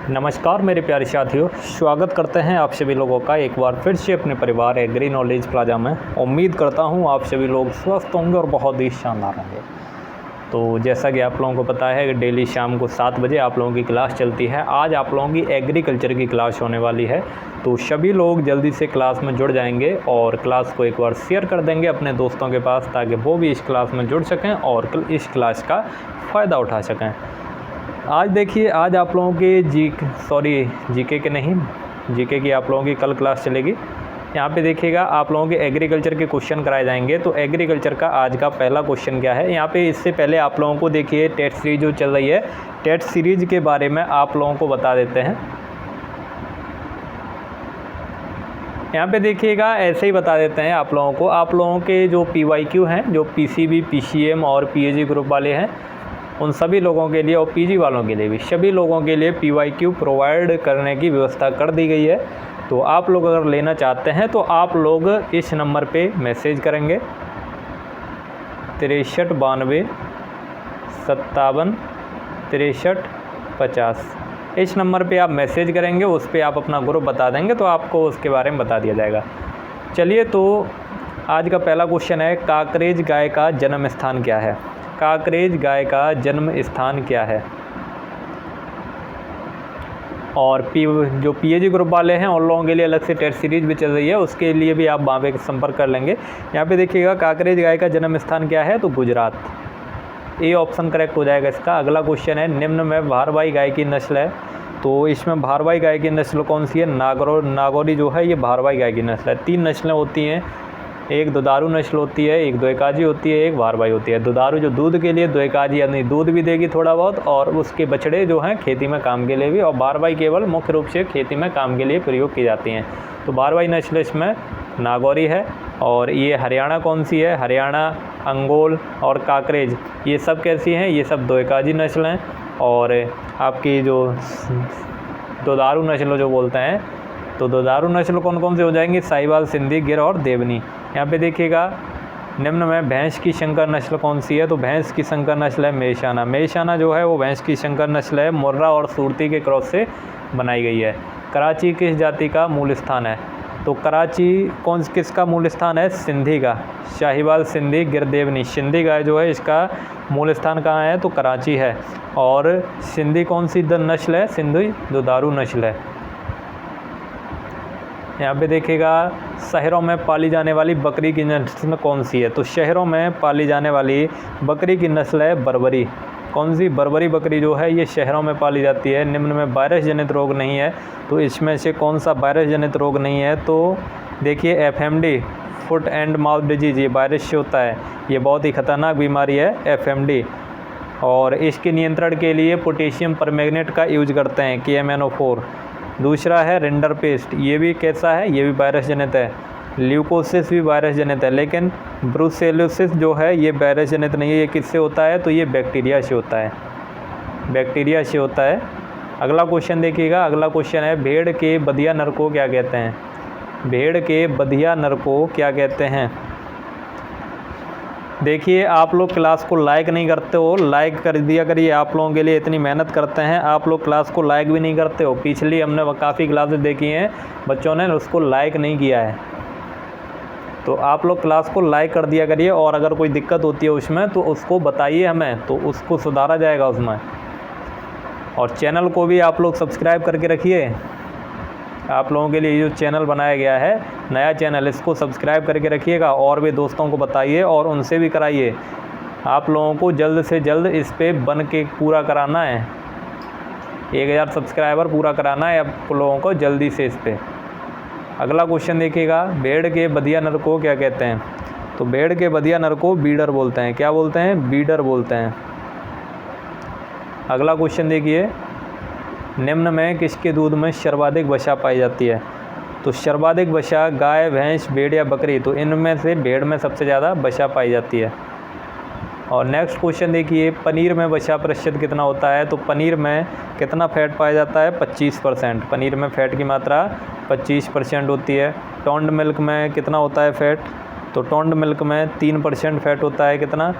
नमस्कार मेरे प्यारे साथियों, स्वागत करते हैं आप सभी लोगों का एक बार फिर से अपने परिवार एग्री नॉलेज प्लाजा में। उम्मीद करता हूं आप सभी लोग स्वस्थ होंगे और बहुत ही शानदार होंगे। तो जैसा कि आप लोगों को पता है कि डेली शाम को 7 बजे आप लोगों की क्लास चलती है। आज आप लोगों की एग्रीकल्चर की क्लास होने वाली है, तो सभी लोग जल्दी से क्लास में जुड़ जाएंगे और क्लास को एक बार शेयर कर देंगे अपने दोस्तों के पास, ताकि वो भी इस क्लास में जुड़ सकें और इस क्लास का फ़ायदा उठा सकें। आज देखिए, आज आप लोगों के जीके के नहीं, जीके की आप लोगों की कल क्लास चलेगी। यहाँ पे देखिएगा आप लोगों के एग्रीकल्चर के क्वेश्चन कराए जाएंगे। तो एग्रीकल्चर का आज का पहला क्वेश्चन क्या है, यहाँ पे इससे पहले आप लोगों को देखिए टेट सीरीज जो चल रही है, टेट सीरीज के बारे में आप लोगों को बता देते हैं। यहाँ पे देखिएगा ऐसे ही बता देते हैं आप लोगों के जो PYQ हैं, जो PCB, PCM और PAG ग्रुप वाले हैं, उन सभी लोगों के लिए और PG वालों के लिए भी सभी लोगों के लिए PYQ प्रोवाइड करने की व्यवस्था कर दी गई है। तो आप लोग अगर लेना चाहते हैं तो आप लोग इस नंबर पे मैसेज करेंगे 63 92 57 63 50। इस नंबर पे आप मैसेज करेंगे, उस पर आप अपना ग्रुप बता देंगे तो आपको उसके बारे में बता दिया जाएगा। चलिए, तो आज का पहला क्वेश्चन है, काकरेज गाय का जन्म स्थान क्या है? काकरेज गाय का जन्म स्थान क्या है? और जो PAG ग्रुप वाले हैं उन लोगों के लिए अलग से टेट सीरीज भी चल रही है, उसके लिए भी आप वहाँ पे संपर्क कर लेंगे। यहाँ पे देखिएगा काकरेज गाय का जन्म स्थान क्या है, तो गुजरात। ए ऑप्शन करेक्ट हो जाएगा इसका। अगला क्वेश्चन है, निम्न में भारवाही गाय की नस्ल है, तो इसमें भारवाही गाय की नस्ल कौन सी है? नागौरी जो है ये भारवाही गाय की नस्ल है। 3 नस्लें होती हैं, एक दुधारू नस्ल होती है, एक द्वैकाजी होती है, एक भारवाही होती है। दुधारू जो दूध के लिए, द्वैकाजी यानी दूध भी देगी थोड़ा बहुत, और उसके बछड़े जो हैं खेती में काम के लिए भी, और भारवाही केवल मुख्य रूप से खेती में काम के लिए प्रयोग की जाती हैं। तो भारवाही नस्ल इसमें नागौरी है। और ये हरियाणा कौन सी है? हरियाणा, अंगोल और काकरेज, ये सब कैसी हैं? ये सब द्वैकाजी नस्ल हैं। और आपकी जो दुधारू नस्ल जो बोलते हैं, तो दुधारू नस्ल कौन कौन से हो जाएंगे? साहिवाल, सिंधी, गिर और देवनी। यहाँ पे देखिएगा निम्न में भैंस की संकर नस्ल कौन सी है? तो भैंस की संकर नस्ल है मेहसाना। मेहसाना जो है वो भैंस की संकर नस्ल है, मुर्रा और सूरती के क्रॉस से बनाई गई है। कराची किस जाति का मूल स्थान है? तो कराची किसका मूल स्थान है? सिंधी का। साहिवाल, सिंधी, गिर, देवनी। सिंधी गाय जो है इसका मूल स्थान कहाँ है? तो कराची है। और सिंधी कौन सी नस्ल है? सिंधी दुधारू नस्ल है। यहाँ पे देखिएगा शहरों में पाली जाने वाली बकरी की नस्ल कौन सी है? तो शहरों में पाली जाने वाली बकरी की नस्ल है बर्बरी। कौन सी? बर्बरी बकरी जो है ये शहरों में पाली जाती है। निम्न में वायरस जनित रोग नहीं है, तो इसमें से कौन सा वायरस जनित रोग नहीं है? तो देखिए FMD, foot and mouth disease, ये वायरस से होता है। ये बहुत ही खतरनाक बीमारी है FMD, और इसके नियंत्रण के लिए पोटेशियम परमैंगनेट का यूज करते हैं, KMNO4। दूसरा है रिंडरपेस्ट, ये भी कैसा है? ये भी वायरस जनित है। ल्यूकोसिस भी वायरस जनित है, लेकिन ब्रुसेलोसिस जो है ये वायरस जनित नहीं है। ये किससे होता है? तो ये बैक्टीरिया से होता है, बैक्टीरिया से होता है। अगला क्वेश्चन देखिएगा, अगला क्वेश्चन है, भेड़ के बधिया नर को क्या कहते हैं? भेड़ के बधिया नर को क्या कहते हैं? देखिए, आप लोग क्लास को लाइक नहीं करते हो, लाइक कर दिया करिए। आप लोगों के लिए इतनी मेहनत करते हैं, आप लोग क्लास को लाइक भी नहीं करते हो। पिछली हमने काफ़ी क्लासेस देखी हैं, बच्चों ने उसको लाइक नहीं किया है। तो आप लोग क्लास को लाइक कर दिया करिए, और अगर कोई दिक्कत होती है उसमें तो उसको बताइए हमें, तो उसको सुधारा जाएगा उसमें। और चैनल को भी आप लोग सब्सक्राइब करके रखिए। आप लोगों के लिए जो चैनल बनाया गया है, नया चैनल, इसको सब्सक्राइब करके रखिएगा और भी दोस्तों को बताइए और उनसे भी कराइए। आप लोगों को जल्द से जल्द इस पे बन के पूरा कराना है। 1000 सब्सक्राइबर पूरा कराना है आप लोगों को जल्दी से इस पे। अगला क्वेश्चन देखिएगा, भेड़ के बधिया नर को क्या कहते हैं? तो भेड़ के बधिया नर को बीडर बोलते हैं। क्या बोलते हैं? बीडर बोलते हैं। अगला क्वेश्चन देखिए, निम्न में किसके दूध में सर्वाधिक वसा पाई जाती है? तो सर्वाधिक वसा गाय, भैंस, भेड़ या बकरी, तो इनमें से भेड़ में सबसे ज़्यादा वसा पाई जाती है। और नेक्स्ट क्वेश्चन देखिए, पनीर में वसा प्रतिशत कितना होता है? तो पनीर में कितना फैट पाया जाता है? 25%। पनीर में फ़ैट की मात्रा 25% होती है। टोंड मिल्क में कितना होता है फ़ैट? तो टोंड मिल्क में 3% फ़ैट होता है। कितना?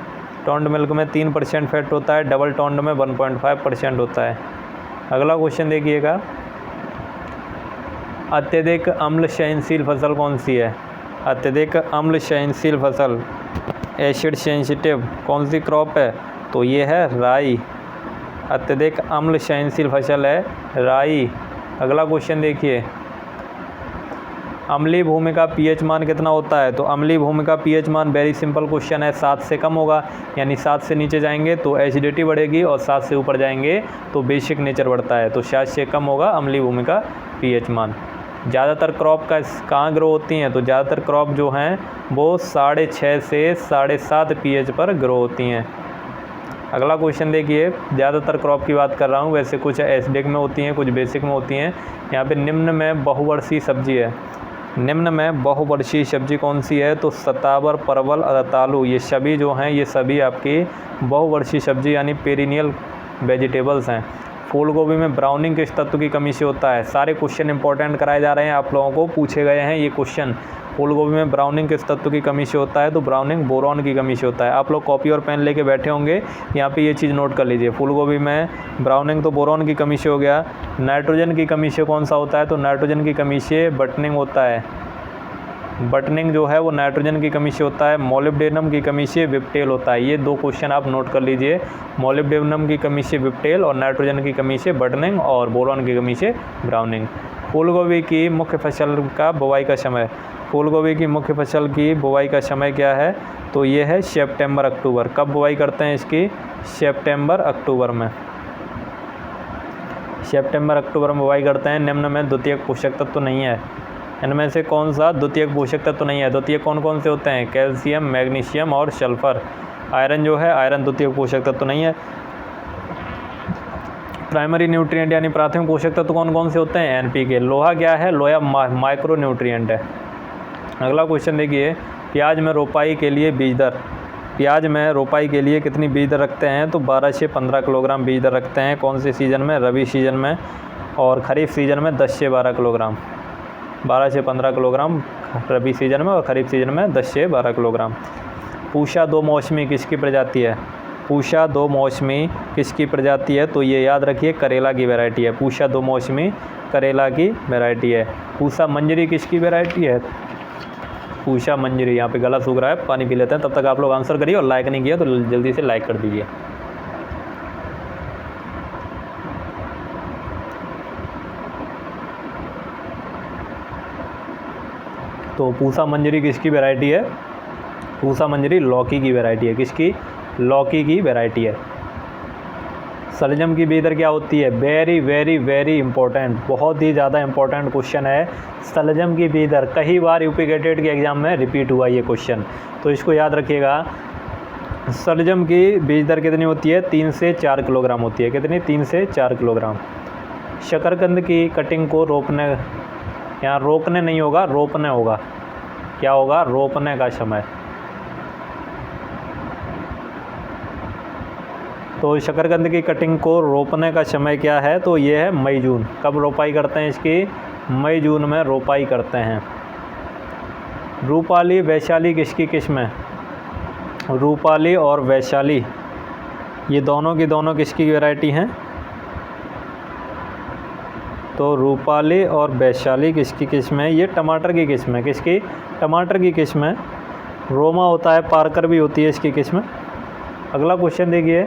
टोंड मिल्क में 3% फ़ैट होता है। डबल टोंड में 1.5% होता है। अगला क्वेश्चन देखिएगा, अत्यधिक अम्ल सहनशील फसल कौन सी है? अत्यधिक अम्ल सहनशील फसल, एसिड सेंसिटिव कौन सी क्रॉप है? तो ये है राई। अत्यधिक अम्ल सहनशील फसल है राई। अगला क्वेश्चन देखिए, अम्लीय भूमि का पीएच मान कितना होता है? तो अम्लीय भूमि का पीएच मान वेरी सिंपल क्वेश्चन है, 7 से कम होगा, यानी 7 से नीचे जाएंगे तो एसिडिटी बढ़ेगी और 7 से ऊपर जाएंगे तो बेसिक नेचर बढ़ता है। तो 7 से कम होगा अम्लीय भूमि का पीएच मान। ज़्यादातर क्रॉप का कहाँ ग्रो होती हैं? तो ज़्यादातर क्रॉप जो हैं वो 6.5 से 7.5 पीएच पर ग्रो होती हैं। अगला क्वेश्चन देखिए, ज़्यादातर क्रॉप की बात कर रहा हूँ, वैसे कुछ एसिडिक में होती हैं, कुछ बेसिक में होती हैं। यहाँ पे निम्न में बहुवर्षीय सब्जी है। निम्न में बहुवर्षीय सब्जी कौन सी है? तो सतावर, परवल, रतालू, ये सभी जो हैं ये सभी आपकी बहुवर्षीय सब्जी यानी पेरिनियल वेजिटेबल्स हैं। फूल गोभी में ब्राउनिंग किस तत्व की कमी से होता है? सारे क्वेश्चन इंपॉर्टेंट कराए जा रहे हैं, आप लोगों को पूछे गए हैं ये क्वेश्चन। फूल गोभी में ब्राउनिंग किस तत्व की कमी से होता है? तो ब्राउनिंग बोरॉन की कमी से होता है। आप लोग कॉपी और पेन लेके बैठे होंगे, यहाँ पे ये चीज़ नोट कर लीजिए। फूल गोभी में ब्राउनिंग तो बोरॉन की कमी से हो गया। नाइट्रोजन की कमी से कौन सा होता है? तो नाइट्रोजन की कमी से बटनिंग होता है। बटनिंग जो है वो नाइट्रोजन की कमी से होता है। मोलिब्डेनम की कमी से विप्टेल होता है। ये 2 क्वेश्चन आप नोट कर लीजिए, मोलिब्डेनम की कमी से विप्टेल और नाइट्रोजन की कमी से बटनिंग और बोरॉन की कमी से ब्राउनिंग। फूलगोभी की मुख्य फसल का बुवाई का समय, फूलगोभी की मुख्य फसल की बुवाई का समय क्या है? तो ये है सितंबर अक्टूबर। कब बुवाई करते हैं इसकी? सितंबर अक्टूबर में, सितंबर अक्टूबर में बुवाई करते हैं। निम्न में द्वितीयक पोषक तत्व तो नहीं है, इनमें से कौन सा द्वितीयक पोषक तत्व तो नहीं है? द्वितीयक कौन कौन से होते हैं? कैल्शियम, मैग्नीशियम और सल्फर। आयरन जो है, आयरन द्वितीयक पोषक तत्व तो नहीं है। प्राइमरी न्यूट्रिएंट यानी प्राथमिक पोषक तत्व कौन कौन से होते हैं? एनपीके। लोहा क्या है? लोहा माइक्रो न्यूट्रिएंट है। अगला क्वेश्चन देखिए, प्याज में रोपाई के लिए बीज दर, प्याज में रोपाई के लिए कितनी बीज दर रखते हैं? तो 12 से 15 किलोग्राम बीज दर रखते हैं। कौन से सीज़न में? रबी सीज़न में। और खरीफ सीज़न में 10 से 12 किलोग्राम, 12 से 15 किलोग्राम रबी सीज़न में और खरीफ सीज़न में 10 से 12 किलोग्राम। पूषा 2 मौसमी किसकी प्रजाति है? पूषा 2 मौसमी किसकी प्रजाति है? तो ये याद रखिए, करेला की वैरायटी है। पूषा 2 मौसमी करेला की वैरायटी है। पूषा मंजरी किसकी वैरायटी है? पूषा मंजरी। यहाँ पे गला सूख रहा है, पानी पी लेते हैं। तब तक आप लोग आंसर करिए, और लाइक नहीं किया तो जल्दी से लाइक कर दीजिए। तो पूषा मंजरी किसकी वैरायटी है? पूषा मंजरी लौकी की वैरायटी है। किसकी? लौकी की वैरायटी है। शलजम की बीज दर क्या होती है? वेरी वेरी वेरी इंपॉर्टेंट, बहुत ही ज़्यादा इंपॉर्टेंट क्वेश्चन है। शलजम की बीज दर कई बार यूपी गेटेड के एग्ज़ाम में रिपीट हुआ ये क्वेश्चन, तो इसको याद रखिएगा। शलजम की बीज दर कितनी होती है? 3 से 4 किलोग्राम होती है। कितनी? 3 से 4 किलोग्राम। शकरकंद की कटिंग को रोपने, यहाँ रोकने नहीं होगा, रोपने होगा। क्या होगा? रोपने का समय। तो शकरकंद की कटिंग को रोपने का समय क्या है? तो ये है मई जून। कब रोपाई करते हैं इसकी? मई जून में रोपाई करते हैं। रूपाली वैशाली किसकी किस्म है? रूपाली और वैशाली ये दोनों की दोनों किसकी वैरायटी हैं? तो रूपाली और वैशाली किसकी किस्म है? ये टमाटर की किस्म है। किसकी? टमाटर की किस्म है। रोमा होता है, पार्कर भी होती है इसकी किस्म। अगला क्वेश्चन देखिए,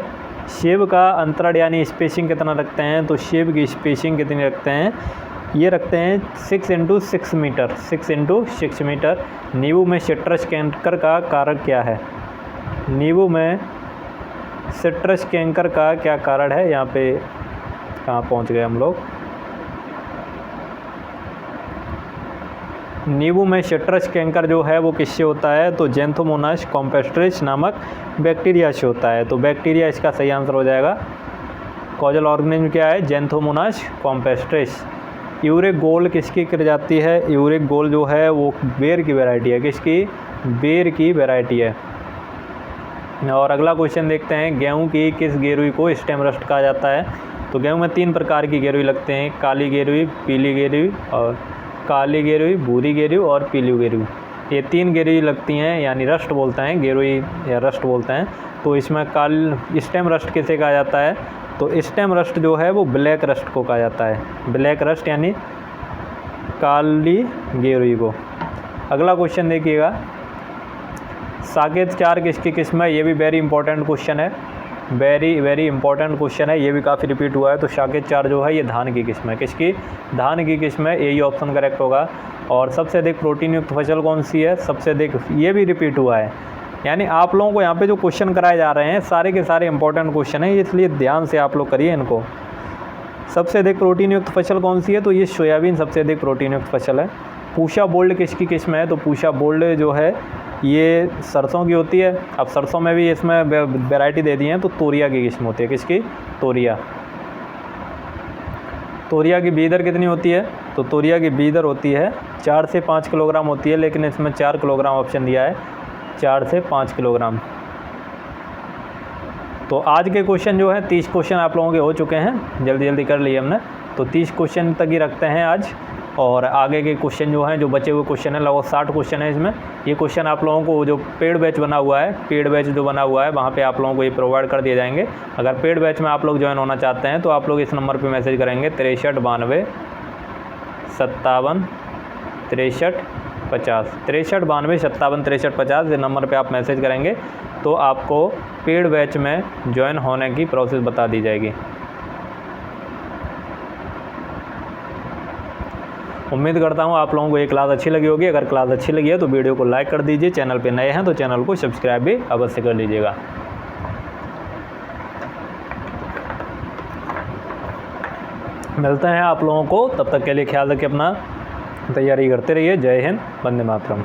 सेब का अंतरण यानी स्पेसिंग कितना रखते हैं? तो सेब की स्पेसिंग कितनी रखते हैं? ये रखते हैं 6 × 6 मीटर, 6 × 6 मीटर। नींबू में सिट्रस कैंकर का कारण क्या है? नींबू में सिट्रस कैंकर का क्या कारण है? यहाँ पे कहाँ पहुँच गए हम लोग? नींबू में सिट्रस कैंकर जो है वो किससे होता है? तो जेंथोमोनास कॉम्पेस्ट्रिस नामक बैक्टीरिया से होता है। तो बैक्टीरिया इसका सही आंसर हो जाएगा। कॉजल ऑर्गेनिज्म क्या है? जेंथोमोनास कॉम्पेस्ट्रिस। यूरिक गोल्ड किसकी प्रजाति है? यूरिक गोल्ड जो है वो बेर की वैरायटी है। किसकी? बेर की वैरायटी है। और अगला क्वेश्चन देखते हैं, गेहूँ की किस गेरुई को स्टेम रस्ट कहा जाता है? तो गेहूँ में 3 प्रकार की गेरुई लगते हैं, काली गेरुई, पीली गेरुई और काली गेरुई, भूरी गेरुई और पीली गेरुई। ये 3 गेरुई लगती हैं, यानी रस्ट बोलते हैं, गेरुई या रस्ट बोलते हैं। तो इसमें स्टेम रस्ट किसे कहा जाता है? तो स्टेम रस्ट जो है वो ब्लैक रस्ट को कहा जाता है, ब्लैक रस्ट यानी काली गेरुई को। अगला क्वेश्चन देखिएगा, साकेत 4 किसकी किस्म है? ये भी वेरी इंपॉर्टेंट क्वेश्चन है, वेरी इंपॉर्टेंट क्वेश्चन है, ये भी काफ़ी रिपीट हुआ है। तो साकेत 4 जो है ये धान की किस्म है, किसकी? धान की किस्म है, यही ऑप्शन करेक्ट होगा। और सबसे अधिक प्रोटीन युक्त फसल कौन सी है? सबसे अधिक, ये भी रिपीट हुआ है। यानी आप लोगों को यहाँ पे जो क्वेश्चन कराए जा रहे हैं सारे के सारे इंपॉर्टेंट क्वेश्चन हैं, इसलिए ध्यान से आप लोग करिए इनको। सबसे अधिक प्रोटीन युक्त फसल कौन सी है? तो ये सोयाबीन सबसे अधिक प्रोटीन युक्त फसल है। पूषा बोल्ड किसकी किस्म है? तो पूषा बोल्ड जो है ये सरसों की होती है। अब सरसों में भी इसमें वैरायटी दे दी है, तो तोरिया की किस्म होती है, किसकी? तोरिया। तोरिया की बीज दर कितनी होती है? तो तोरिया की बीज दर होती है 4 से 5 किलोग्राम होती है, लेकिन इसमें 4 किलोग्राम ऑप्शन दिया है, 4 से 5 किलोग्राम। तो आज के क्वेश्चन जो है 30 क्वेश्चन आप लोगों के हो चुके हैं, जल्दी कर लिए हमने। तो 30 क्वेश्चन तक ही रखते हैं आज, और आगे के क्वेश्चन जो हैं, जो बचे हुए क्वेश्चन हैं, लगभग 60 क्वेश्चन है इसमें। ये क्वेश्चन आप लोगों को जो पेड बैच बना हुआ है, पेड बैच जो बना हुआ है वहाँ पे आप लोगों को ये प्रोवाइड कर दिए जाएंगे। अगर पेड बैच में आप लोग ज्वाइन होना चाहते हैं तो आप लोग इस नंबर पे मैसेज करेंगे 63 92 57 63 50, 63 92 57 63 50। इस नंबर पे आप मैसेज करेंगे तो आपको पेड बैच में ज्वाइन होने की प्रोसेस बता दी जाएगी। उम्मीद करता हूँ आप लोगों को ये क्लास अच्छी लगी होगी। अगर क्लास अच्छी लगी है तो वीडियो को लाइक कर दीजिए, चैनल पे नए हैं तो चैनल को सब्सक्राइब भी अवश्य कर लीजिएगा। मिलते हैं आप लोगों को, तब तक के लिए ख्याल रखिए अपना, तैयारी करते रहिए। जय हिंद, वंदे मातरम।